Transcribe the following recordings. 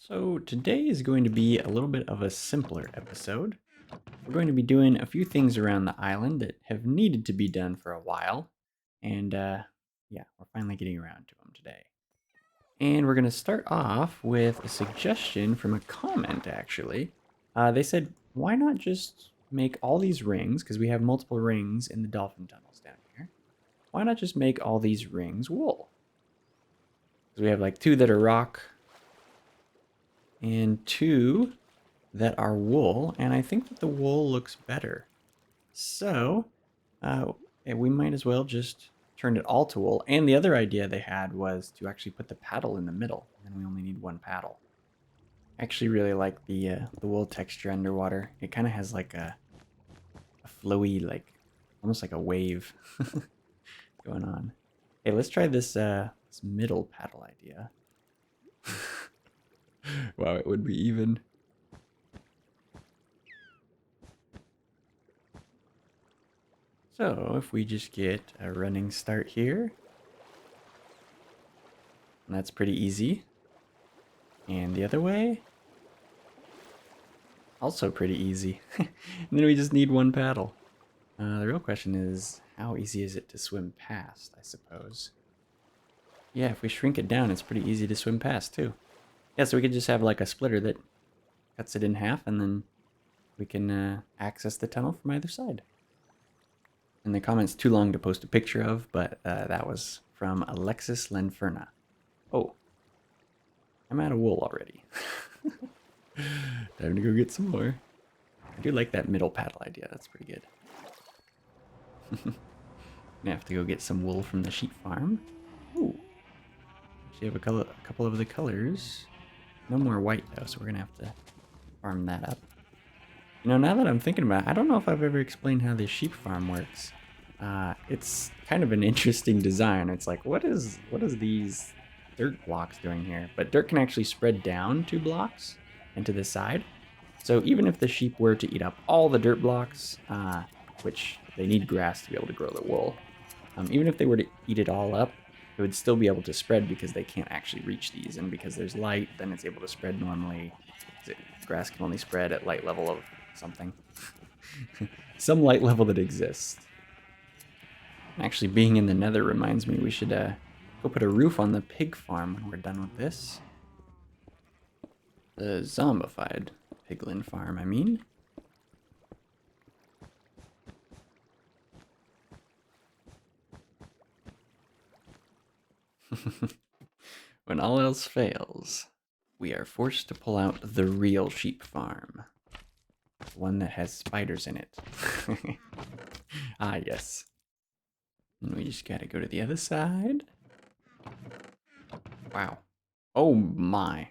So today is going to be a little bit of a simpler episode. We're going to be doing a few things around the island that have needed to be done for a while. And yeah, we're finally getting around to them today. And we're going to start off with a suggestion from a comment, actually. They said, why not just make all these rings, because we have multiple rings in the dolphin tunnels down here. Why not just make all these rings wool? Because we have like two that are rock, and two that are wool, and I think that the wool looks better. So, we might as well just turn it all to wool. And the other idea they had was to actually put the paddle in the middle, and we only need one paddle. I actually really like the wool texture underwater. It kind of has like a flowy, like almost like a wave going on. Hey, let's try this middle paddle idea. Wow, it would be even. So if we just get a running start here, and that's pretty easy. And the other way, also pretty easy. And then we just need one paddle. The real question is, how easy is it to swim past, I suppose? Yeah, if we shrink it down, it's pretty easy to swim past too. Yeah, so we could just have like a splitter that cuts it in half, and then we can access the tunnel from either side. And the comment's too long to post a picture of, but that was from Alexis Lenferna. Oh, I'm out of wool already. Time to go get some more. I do like that middle paddle idea. That's pretty good. Gonna have to go get some wool from the sheep farm. Ooh. Actually have a couple of the colors. No more white though, so we're gonna have to farm that up. You know, now that I'm thinking about it, I don't know if I've ever explained how this sheep farm works. It's kind of an interesting design. It's like, what is these dirt blocks doing here? But dirt can actually spread down 2 blocks and to the side. So even if the sheep were to eat up all the dirt blocks, which they need grass to be able to grow the wool, even if they were to eat it all up, it would still be able to spread because they can't actually reach these. And because there's light, then it's able to spread normally. Grass can only spread at light level of something. Some light level that exists. Actually, being in the nether reminds me we should go put a roof on the pig farm when we're done with this. The zombified piglin farm, I mean. When all else fails, we are forced to pull out the real sheep farm. One that has spiders in it. Ah, yes. And we just gotta go to the other side. Wow. Oh my.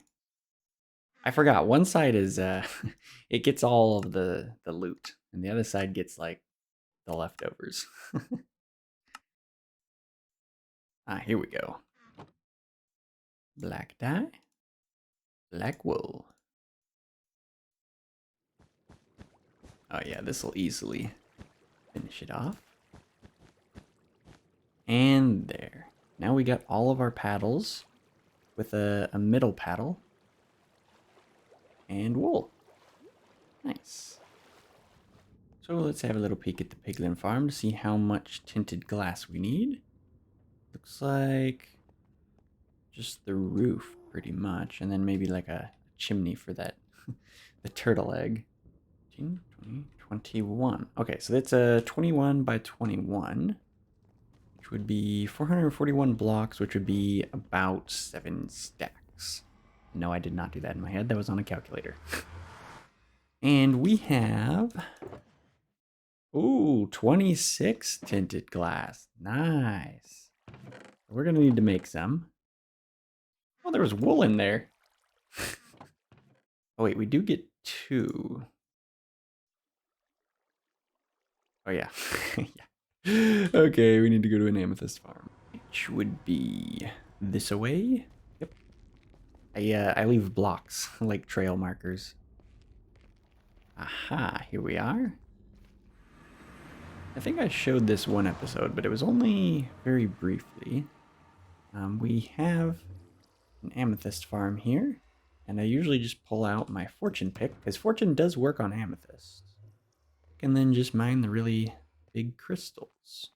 I forgot. One side is, it gets all of the loot. And the other side gets, like, the leftovers. Ah, here we go. Black dye. Black wool. Oh yeah, this will easily finish it off. And there. Now we got all of our paddles with a middle paddle and wool. Nice. So let's have a little peek at the piglin farm to see how much tinted glass we need. Looks like just the roof pretty much, and then maybe like a chimney for that, the turtle egg. 15, 20, 21. Okay, so that's a 21 by 21. Which would be 441 blocks, which would be about 7 stacks. No, I did not do that in my head. That was on a calculator. And we have... Ooh, 26 tinted glass. Nice. We're going to need to make some. Oh, there was wool in there. Oh, wait, we do get 2. Oh, yeah. Yeah. Okay, we need to go to an amethyst farm, which would be this away. Yep. I leave blocks, like trail markers. Aha, here we are. I think I showed this one episode, but it was only very briefly. We have an amethyst farm here. And I usually just pull out my fortune pick, because fortune does work on amethyst. And then just mine the really big crystals.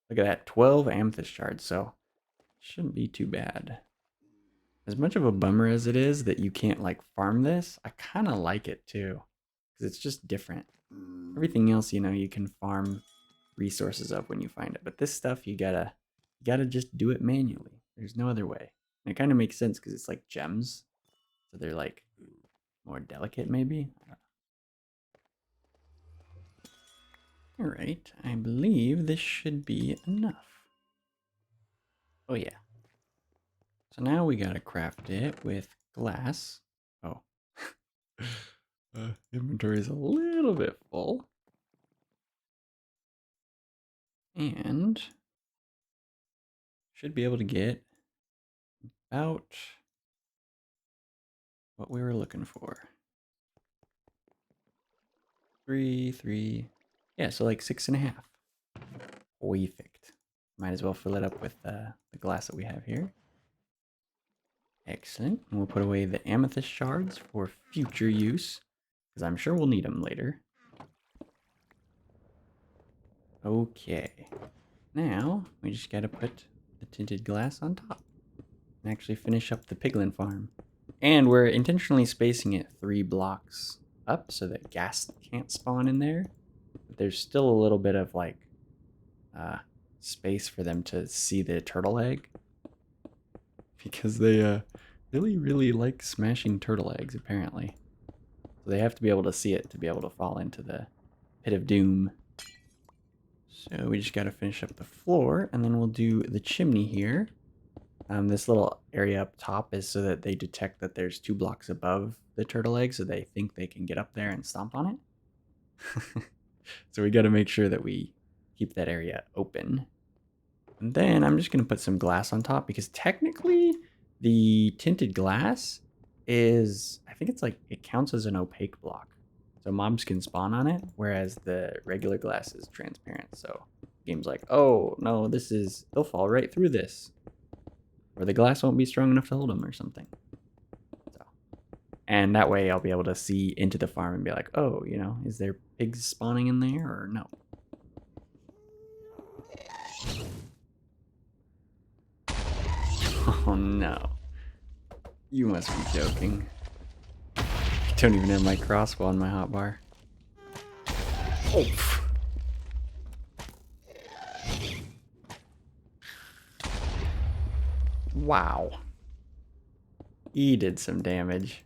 Look at that, 12 amethyst shards, so shouldn't be too bad. As much of a bummer as it is that you can't like farm this, I kind of like it too, because it's just different. Everything else, you know, you can farm resources up when you find it, but this stuff you gotta just do it manually. There's no other way. And it kind of makes sense because it's like gems, so they're like more delicate maybe. All right, I believe this should be enough. Oh yeah. So now we gotta craft it with glass. Oh. Inventory is a little bit full. And should be able to get about what we were looking for. 3. Yeah, so like 6.5. Perfect. Might as well fill it up with the glass that we have here. Excellent. And we'll put away the amethyst shards for future use, because I'm sure we'll need them later. Okay. Now, we just gotta put the tinted glass on top and actually finish up the piglin farm. And we're intentionally spacing it 3 blocks up so that ghast can't spawn in there. But there's still a little bit of like space for them to see the turtle egg, because they really like smashing turtle eggs apparently. So they have to be able to see it to be able to fall into the pit of doom. So we just got to finish up the floor, and then we'll do the chimney here. This little area up top is so that they detect that there's 2 blocks above the turtle egg, so they think they can get up there and stomp on it. So we got to make sure that we keep that area open. And then I'm just going to put some glass on top, because technically the tinted glass is, I think it's like, it counts as an opaque block. So mobs can spawn on it, whereas the regular glass is transparent. So the game's like, oh no, they'll fall right through this. Or the glass won't be strong enough to hold them or something. So, and that way I'll be able to see into the farm and be like, oh, you know, is there pigs spawning in there or no? Oh no. You must be joking. I don't even have my crossbow on my hotbar. Oh. Wow. He did some damage.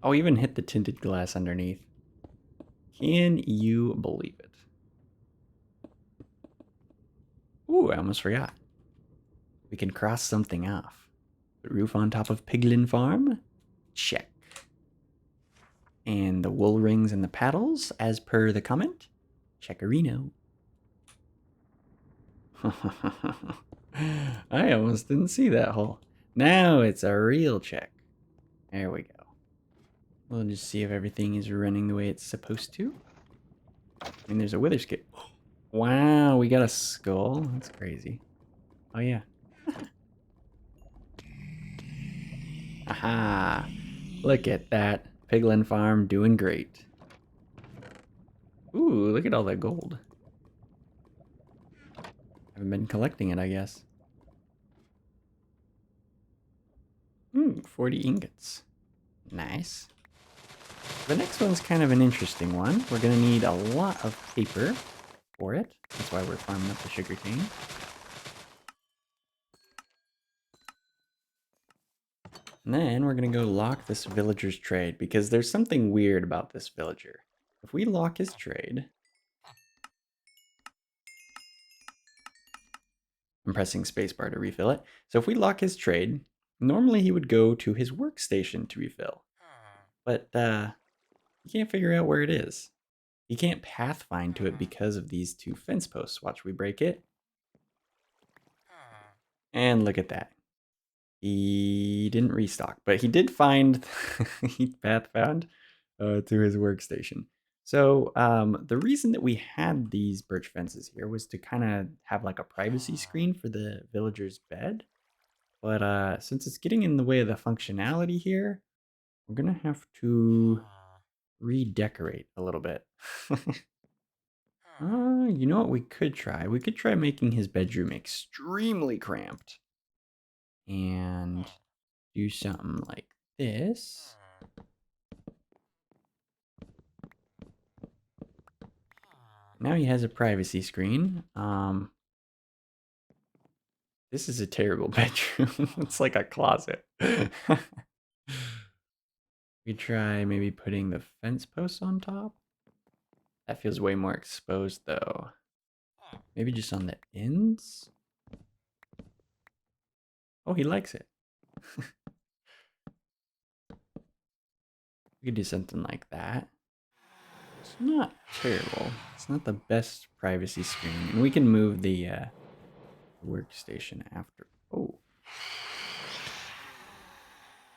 Oh, even hit the tinted glass underneath. Can you believe it? Ooh, I almost forgot. We can cross something off. The roof on top of Piglin Farm? Check. And the wool rings and the paddles, as per the comment? Checkerino. I almost didn't see that hole. Now it's a real check. There we go. We'll just see if everything is running the way it's supposed to. And there's a wither skip. Wow, we got a skull. That's crazy. Oh yeah. Aha. Look at that. Piglin Farm doing great. Ooh, look at all that gold. Haven't been collecting it, I guess. 40 ingots. Nice. The next one's kind of an interesting one. We're going to need a lot of paper for it. That's why we're farming up the sugarcane. And then we're going to go lock this villager's trade, because there's something weird about this villager. If we lock his trade... I'm pressing spacebar to refill it. So if we lock his trade, normally he would go to his workstation to refill. But you can't figure out where it is. You can't pathfind to it because of these 2 fence posts. Watch, we break it. And look at that. He didn't restock, but he did find, he path found to his workstation. So the reason that we had these birch fences here was to kind of have like a privacy screen for the villager's bed. But since it's getting in the way of the functionality here, we're gonna have to redecorate a little bit. You know what we could try? We could try making his bedroom extremely cramped and do something like this. Now he has a privacy screen. This is a terrible bedroom. It's like a closet. We try maybe putting the fence posts on top. That feels way more exposed though. Maybe just on the ends? Oh, he likes it. We could do something like that. It's not terrible. It's not the best privacy screen. And we can move the workstation after. Oh.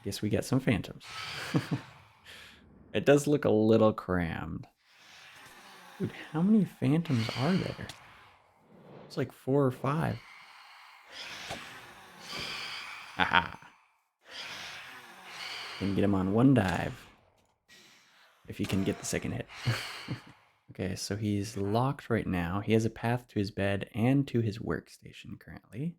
Guess we got some phantoms. It does look a little crammed. Dude, how many phantoms are there? It's like 4 or 5. Haha. Can get him on one dive. If you can get the second hit. Okay, so he's locked right now. He has a path to his bed and to his workstation currently.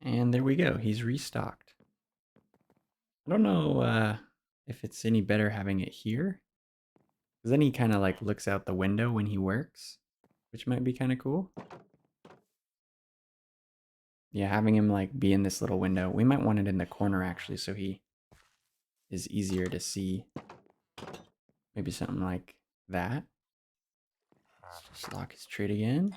And there we go. He's restocked. I don't know if it's any better having it here. Because then he kind of like looks out the window when he works, which might be kind of cool. Yeah, having him like be in this little window. We might want it in the corner actually so he is easier to see. Maybe something like that. Let's just lock his trade again.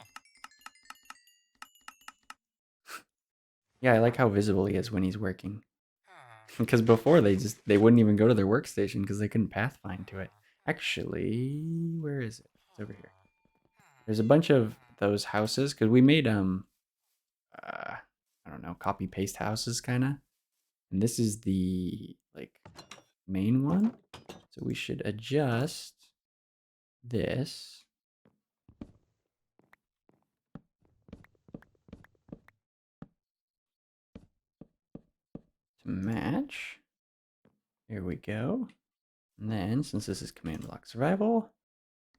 Yeah, I like how visible he is when he's working. Because before they wouldn't even go to their workstation because they couldn't pathfind to it. Actually, where is it? It's over here. There's a bunch of those houses because we made I don't know, copy paste houses kind of. And this is the like main one. So we should adjust this to match. Here we go. And then since this is command block survival,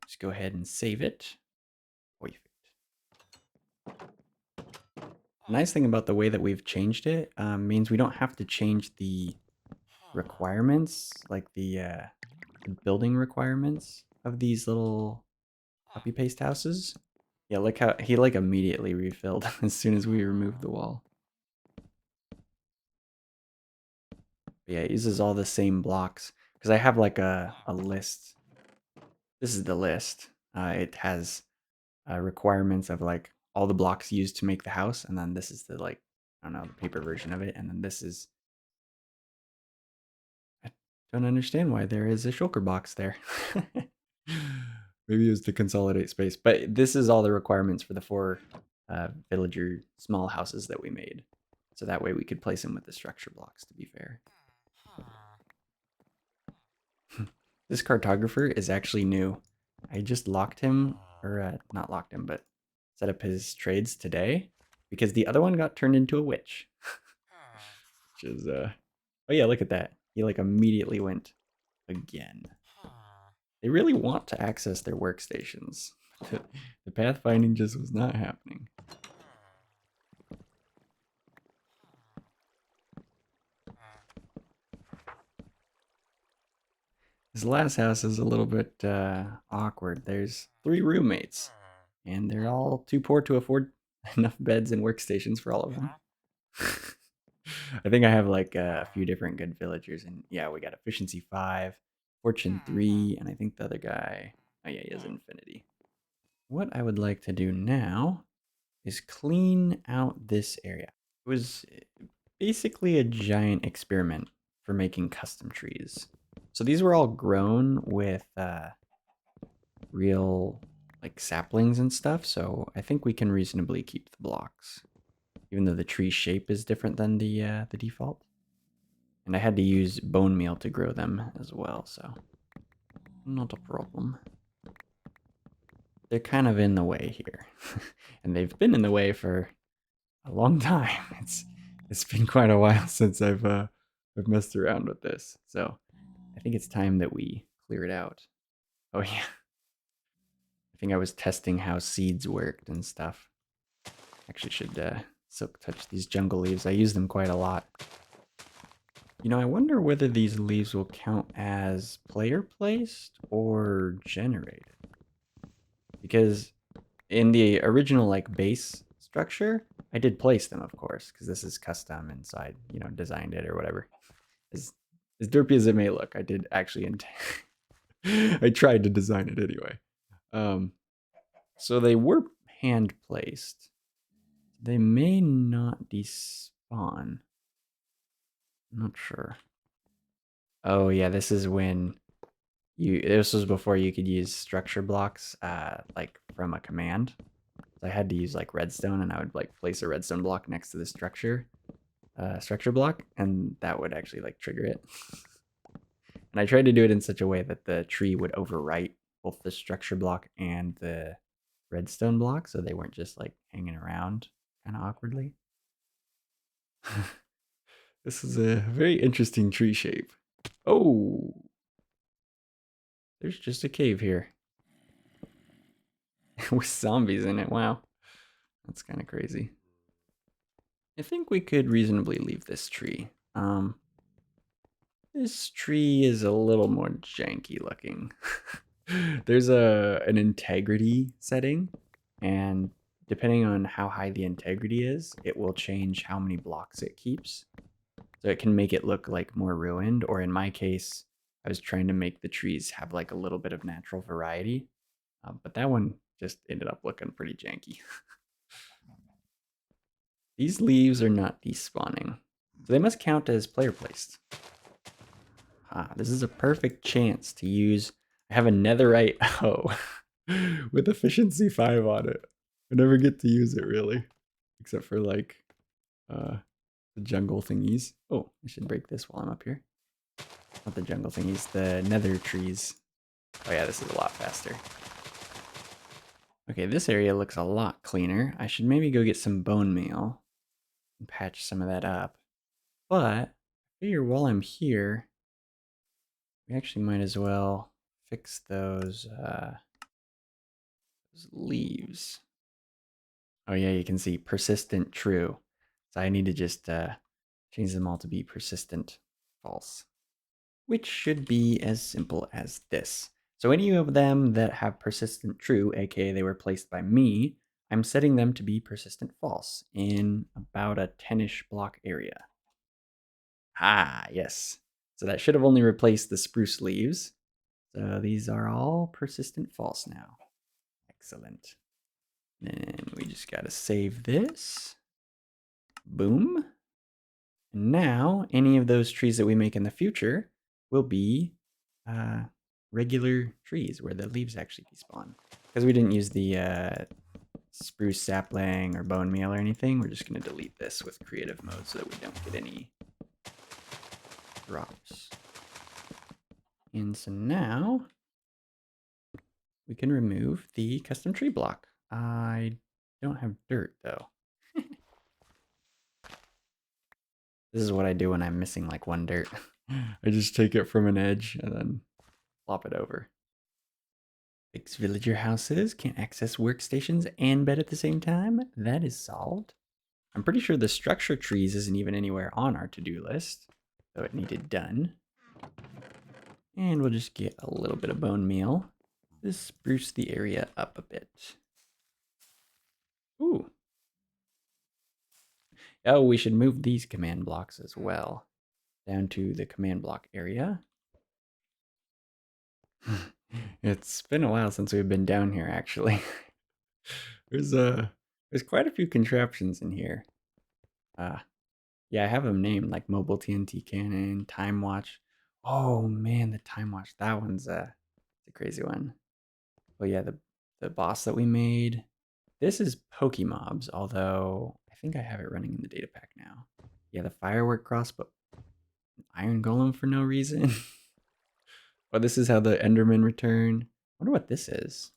just go ahead and save it. Perfect. Nice thing about the way that we've changed it means we don't have to change the requirements, like the building requirements of these little copy paste houses. Yeah, look how he like immediately refilled as soon as we removed the wall. But yeah, it uses all the same blocks because I have like a list. This is the list. It has requirements of like all the blocks used to make the house, and then this is the like I don't know the paper version of it, and then this is. I don't understand why there is a shulker box there. Maybe it was to consolidate space, but this is all the requirements for the 4 villager small houses that we made, so that way we could place them with the structure blocks. To be fair. This cartographer is actually new. I just locked him, or not locked him, but set up his trades today because the other one got turned into a witch. Which is, oh yeah, look at that. He like immediately went again. They really want to access their workstations. The pathfinding just was not happening. This last house is a little bit awkward. There's 3 roommates, and they're all too poor to afford enough beds and workstations for all of them. I think I have like a few different good villagers, and yeah, we got efficiency 5, fortune 3, and I think the other guy, oh yeah, he has infinity. What I would like to do now is clean out this area. It was basically a giant experiment for making custom trees. So these were all grown with real like saplings and stuff, so I think we can reasonably keep the blocks. Even though the tree shape is different than the default. And I had to use bone meal to grow them as well, so not a problem. They're kind of in the way here. And they've been in the way for a long time. It's been quite a while since I've messed around with this. So I think it's time that we clear it out. Oh yeah. I think I was testing how seeds worked and stuff. Actually should silk touch these jungle leaves. I use them quite a lot. You know, I wonder whether these leaves will count as player placed or generated. Because in the original like base structure, I did place them, of course, because this is custom and so I, designed it or whatever. As derpy as it may look, I did actually I tried to design it anyway. So they were hand placed. They may not despawn. I'm not sure. Oh yeah, this is when this was before you could use structure blocks like from a command. So I had to use like redstone, and I would like place a redstone block next to the structure block, and that would actually like trigger it. And I tried to do it in such a way that the tree would overwrite both the structure block and the redstone block, so they weren't just like hanging around kind of awkwardly. This is a very interesting tree shape. Oh, there's just a cave here with zombies in it. Wow, that's kind of crazy. I think we could reasonably leave this tree. This tree is a little more janky looking. There's an integrity setting, and depending on how high the integrity is, it will change how many blocks it keeps. So it can make it look like more ruined, or in my case, I was trying to make the trees have like a little bit of natural variety. But that one just ended up looking pretty janky. These leaves are not despawning, so they must count as player placed. This is a perfect chance to use. I have a netherite hoe with efficiency 5 on it. I never get to use it really, except for like the jungle thingies. Oh, I should break this while I'm up here. Not the jungle thingies, the nether trees. Oh yeah, this is a lot faster. Okay, this area looks a lot cleaner. I should maybe go get some bone meal and patch some of that up. But I figure while I'm here, we actually might as well fix those leaves. Oh yeah, you can see persistent true. So I need to just change them all to be persistent false, which should be as simple as this. So any of them that have persistent true, aka they were placed by me, I'm setting them to be persistent false in about a 10-ish block area. Ah, yes. So that should have only replaced the spruce leaves. So these are all persistent false now. Excellent. Then we just gotta save this. Boom. And now any of those trees that we make in the future will be regular trees where the leaves actually despawn. Because we didn't use the spruce sapling or bone meal or anything, we're just gonna delete this with creative mode so that we don't get any drops. And so now we can remove the custom tree block. I don't have dirt though. This is what I do when I'm missing like one dirt. I just take it from an edge and then flop it over. Fix villager houses, can't access workstations and bed at the same time. That is solved. I'm pretty sure the structure trees isn't even anywhere on our to-do list, so it needed done. And we'll just get a little bit of bone meal to spruce the area up a bit. Ooh. Oh, we should move these command blocks as well down to the command block area. It's been a while since we've been down here, actually. There's quite a few contraptions in here. Yeah, I have them named like mobile TNT cannon, time watch. Oh man, the time watch. That one's a crazy one. Oh yeah, the boss that we made. This is Pokemobs, although I think I have it running in the data pack now. Yeah, the firework crossbow. iron golem for no reason. Well, this is how the Endermen return. I wonder what this is.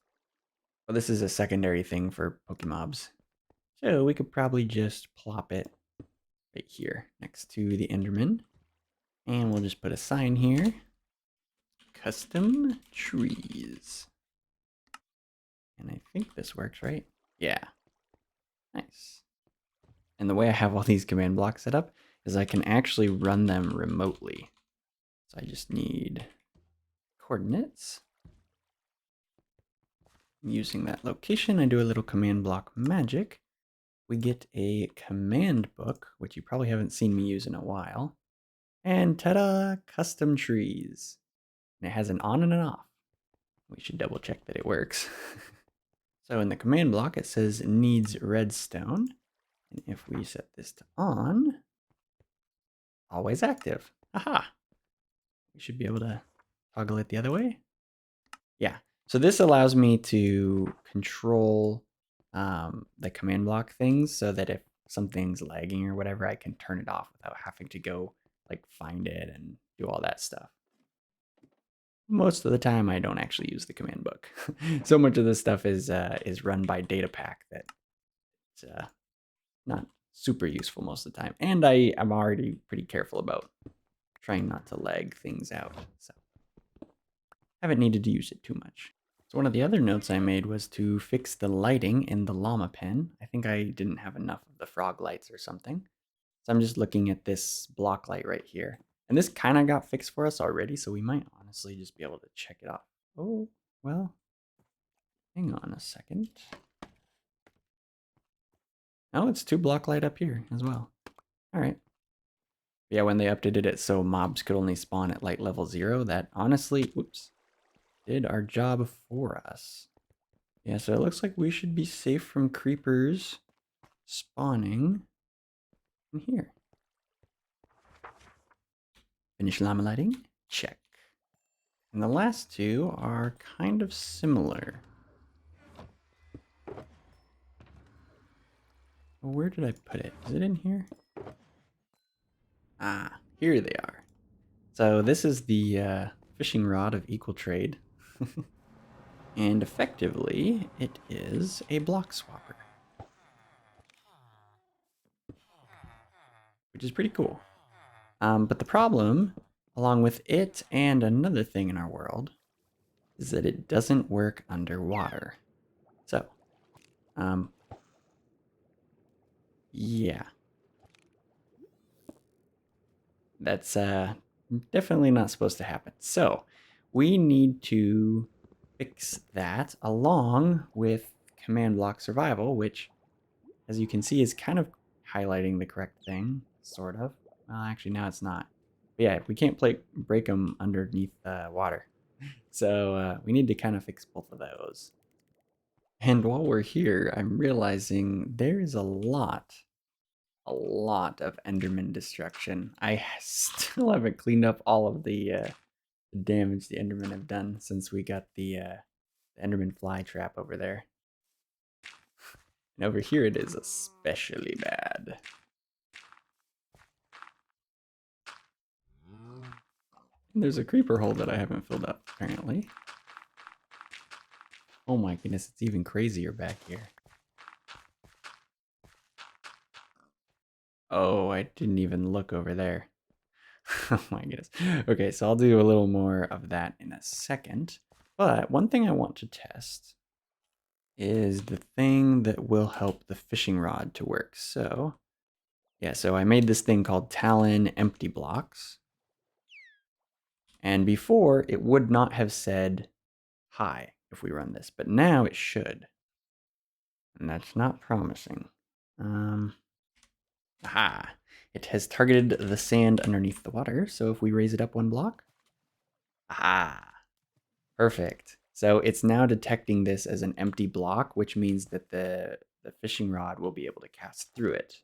Well, this is a secondary thing for Pokemobs. So we could probably just plop it right here next to the Enderman. And we'll just put a sign here. Custom trees. And I think this works, right? Yeah. Nice. And the way I have all these command blocks set up is I can actually run them remotely. So I just need coordinates. Using that location, I do a little command block magic. We get a command book, which you probably haven't seen me use in a while. And ta-da, custom trees. And it has an on and an off. We should double check that it works. So in the command block, it says needs redstone. And if we set this to on, always active. Aha! We should be able to toggle it the other way. Yeah, so this allows me to control the command block things so that if something's lagging or whatever, I can turn it off without having to go like find it and do all that stuff. Most of the time, I don't actually use the command book. So much of this stuff is run by data pack that it's not super useful most of the time. And I'm already pretty careful about trying not to lag things out. So haven't needed to use it too much. So one of the other notes I made was to fix the lighting in the llama pen. I think I didn't have enough of the frog lights or something. So I'm just looking at this block light right here. And this kind of got fixed for us already, so we might honestly just be able to check it off. Oh, well, hang on a second. Oh, it's 2 block light up here as well. All right. Yeah, when they updated it so mobs could only spawn at light level 0, that honestly, whoops, did our job for us. Yeah, so it looks like we should be safe from creepers spawning in here. Finish llama lighting? Check. And the last 2 are kind of similar. Well, where did I put it? Is it in here? Ah, here they are. So this is the fishing rod of equal trade. And effectively, it is a block swapper. Which is pretty cool. But the problem, along with it and another thing in our world, is that it doesn't work underwater. So, yeah. That's definitely not supposed to happen. So, we need to fix that along with command block survival, which, as you can see, is kind of highlighting the correct thing, sort of. Well, actually, now it's not. But yeah, we can't break them underneath water. So we need to kind of fix both of those. And while we're here, I'm realizing there is a lot of Enderman destruction. I still haven't cleaned up all of the damage the Endermen have done since we got the Enderman fly trap over there. And over here it is especially bad. And there's a creeper hole that I haven't filled up, apparently. Oh my goodness, it's even crazier back here. Oh, I didn't even look over there. Oh my goodness. Okay, so I'll do a little more of that in a second. But one thing I want to test is the thing that will help the fishing rod to work. So, yeah, so I made this thing called Talon empty blocks. And before, it would not have said hi if we run this, but now it should. And that's not promising. Aha! It has targeted the sand underneath the water, so if we raise it up 1 block, aha! Perfect. So it's now detecting this as an empty block, which means that the fishing rod will be able to cast through it.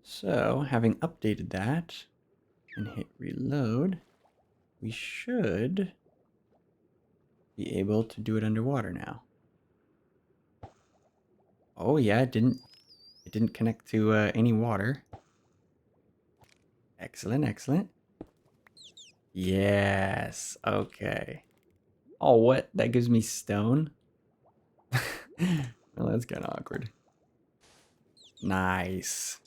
So, having updated that and hit reload, we should be able to do it underwater now. Oh yeah, it didn't connect to any water. Excellent, excellent. Yes. Okay. Oh, what? That gives me stone? Well, that's kind of awkward. Nice.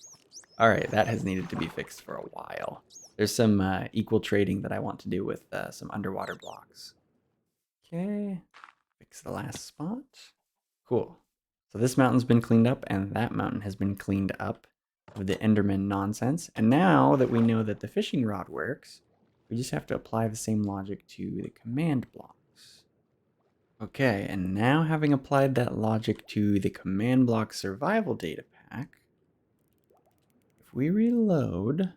All right, that has needed to be fixed for a while. There's some equal trading that I want to do with some underwater blocks. Okay, fix the last spot. Cool. So this mountain's been cleaned up, and that mountain has been cleaned up of the Enderman nonsense. And now that we know that the fishing rod works, we just have to apply the same logic to the command blocks. Okay, and now having applied that logic to the command block survival data pack, if we reload,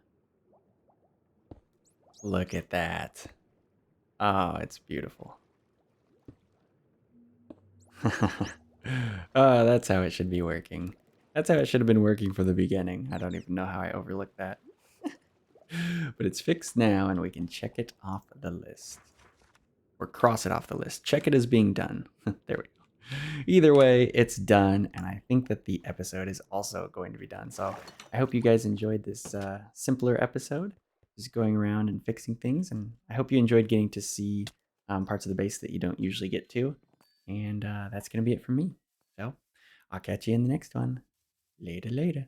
look at that. Oh, it's beautiful. Oh, that's how it should be working. That's how it should have been working from the beginning. I don't even know how I overlooked that. But it's fixed now, and we can check it off the list. Or cross it off the list. Check it as being done. There we go. Either way, it's done, and I think that the episode is also going to be done. So I hope you guys enjoyed this simpler episode, just going around and fixing things, and I hope you enjoyed getting to see parts of the base that you don't usually get to. And that's going to be it from me. So I'll catch you in the next one. Later, later.